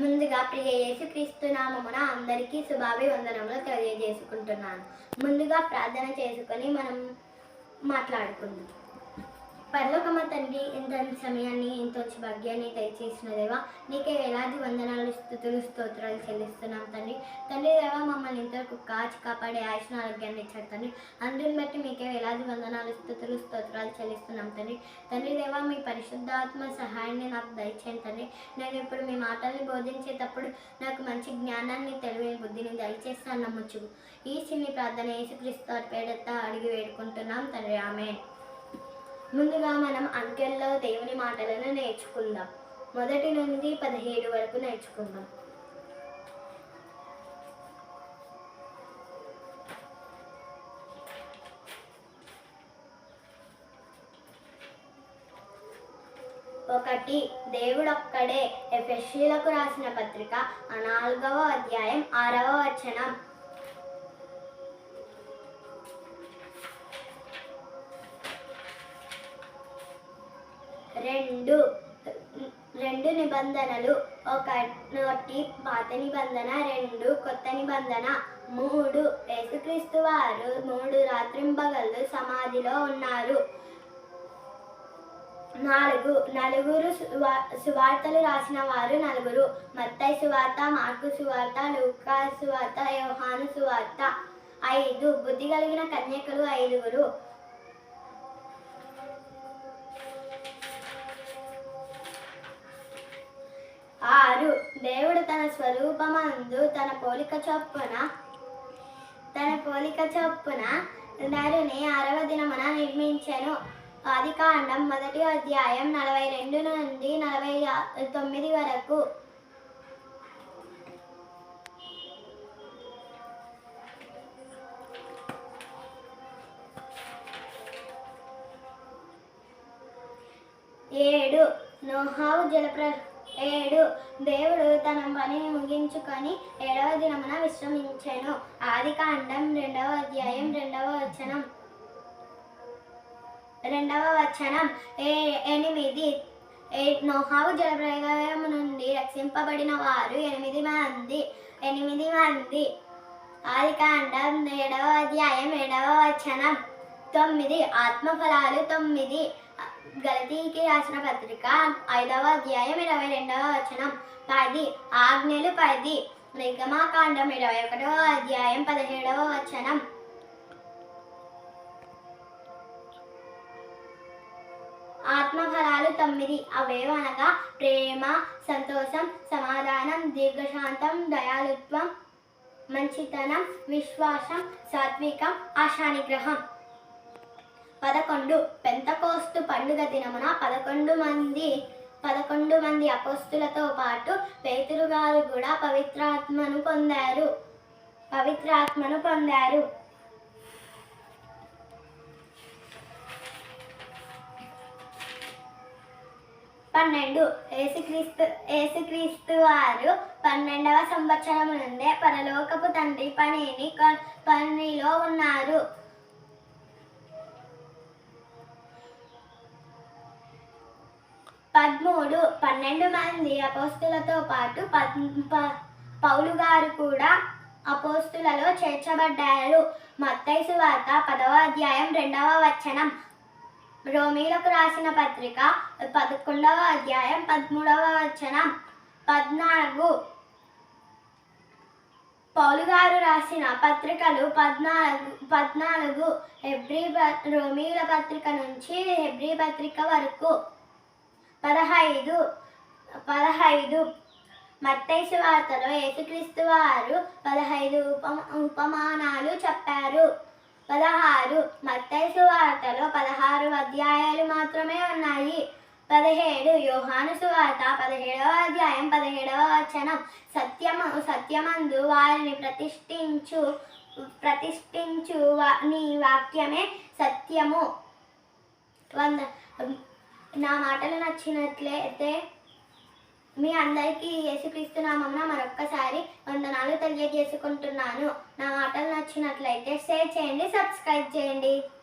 ముందుగా ప్రియ యేసుక్రీస్తు నామమున అందరికీ శుభాభివందనములు తెలియజేసుకుంటున్నాను. ముందుగా ప్రార్థన చేసుకొని మనం మాట్లాడుకుందాం. పరలోకమ తండ్రి, ఇంత సమయాన్ని ఇంత భాగ్యాన్ని దయచేసిన దేవా, నీకే వేలాది వందనాలు, స్తుతులు, స్తోత్రాలు చెల్లిస్తున్నాం తండ్రి. తండ్రి దేవా, మమ్మల్ని ఇంతవరకు కాచి కాపాడే ఆయుష్ను ఆరోగ్యాన్ని ఇచ్చాడు తండ్రి. అందుని బట్టి మీకే వేలాది వందనాలు, స్తుతులు, స్తోత్రాలు చెల్లిస్తున్నాం తండ్రి. తండ్రి దేవా, మీ పరిశుద్ధాత్మ సహాయాన్ని నాకు దయచేయండి తండ్రి. నేను ఇప్పుడు మీ మాటల్ని బోధించేటప్పుడు నాకు మంచి జ్ఞానాన్ని, తెలివిని, బుద్ధిని దయచేస్తాను నమ్మొచ్చు. ఈ చిన్ని ప్రార్థన యేసుక్రీస్తు పేరట అడిగి వేడుకుంటున్నాం తండ్రి. ఆమేన్. ముందుగా మనం అంకెల్లో దేవుని మాటలను నేర్చుకుందాం. 1 నుండి 17 వరకు నేర్చుకుందాం. ఒకటి, దేవుడొక్కడే. ఎఫెసీయులకు రాసిన పత్రిక 4వ అధ్యాయం 6వ వచనం. 2 నిబంధనలు. 1 పాత నిబంధన, 2 కొత్త నిబంధన. 3 యేసుక్రీస్తు వారు 3 రాత్రింబగళ్ళు సమాధిలో ఉన్నారు. 4 నలుగురు సువార్తలు రాసిన వారు 4. మత్తయి సువార్త, మార్కు సువార్త, లూకా సువార్త, యోహాను సువార్త. 5 బుద్ధి కలిగిన కన్యకలు 5. 6 దేవుడు తన స్వరూపమందు తన పోలిక చొప్పున నరుని 6వ దినమున నిర్మించెను. ఆదికాండం 1వ అధ్యాయం 42 నుండి 49 వరకు. నోహవు 7 దేవుడు తన పనిని ముగించుకొని 7వ దినమున విశ్రమించెను. ఆదికాండం 2వ అధ్యాయం 2వ వచనం. 8 నోహవు జలప్రలయము నుండి రక్షింపబడిన వారు 8 మంది. ఆదికాండం 7వ అధ్యాయం 7వ వచనం. 9 ఆత్మఫలాలు 9. గలతీకి రాసిన పత్రిక 5వ అధ్యాయం 22వ వచనం. 10 ఆజ్ఞలు 10. నిర్గమాకాండం 21వ అధ్యాయం 17వ వచనం. ఆత్మఫలాలు 9 అవేవనగా ప్రేమ, సంతోషం, సమాధానం, దీర్ఘశాంతం, దయాళుత్వం, మంచితనం, విశ్వాసం, సాత్వికం, ఆశానిగ్రహం. 11 పెంతకోస్తు పండుగ దినమున 11 మంది అపోస్తులతో పాటు పేతురు గారు కూడా పవిత్రాత్మను పొందారు. 12 యేసుక్రీస్తు వారు 12వ సంవత్సరం నుండే పరలోకపు తండ్రి పనిలో ఉన్నారు. 13 12 మంది అపోస్తులతో పాటు పౌలు గారు కూడా అపోస్తులలో చేర్చబడ్డారు. మత్తయి సువార్త 10వ అధ్యాయం 2వ వచనం. రోమీలకు రాసిన పత్రిక 11వ అధ్యాయం 13వ వచనం. 14 పౌలు గారు రాసిన పత్రికలు 14 రోమీల పత్రిక నుంచి హెబ్రీ పత్రిక వరకు. 15 మత్తయి సువార్తలో యేసుక్రీస్తు వారు 15 ఉపమానాలు చెప్పారు. 16 మత్తయి సువార్తలో 16 అధ్యాయాలు మాత్రమే ఉన్నాయి. 17 యోహాను సువార్త 17వ అధ్యాయం 17వ వచనం. సత్యమందు వారిని ప్రతిష్ఠించు నీ వాక్యమే సత్యము. నా మాటలు నచ్చినట్లయితే మీ అందరికీ యేసుక్రీస్తు నామమున మరొక్కసారి వందనాలు తెలియజేసుకుంటున్నాను. నా మాటలు నచ్చినట్లయితే షేర్ చేయండి, సబ్స్క్రైబ్ చేయండి.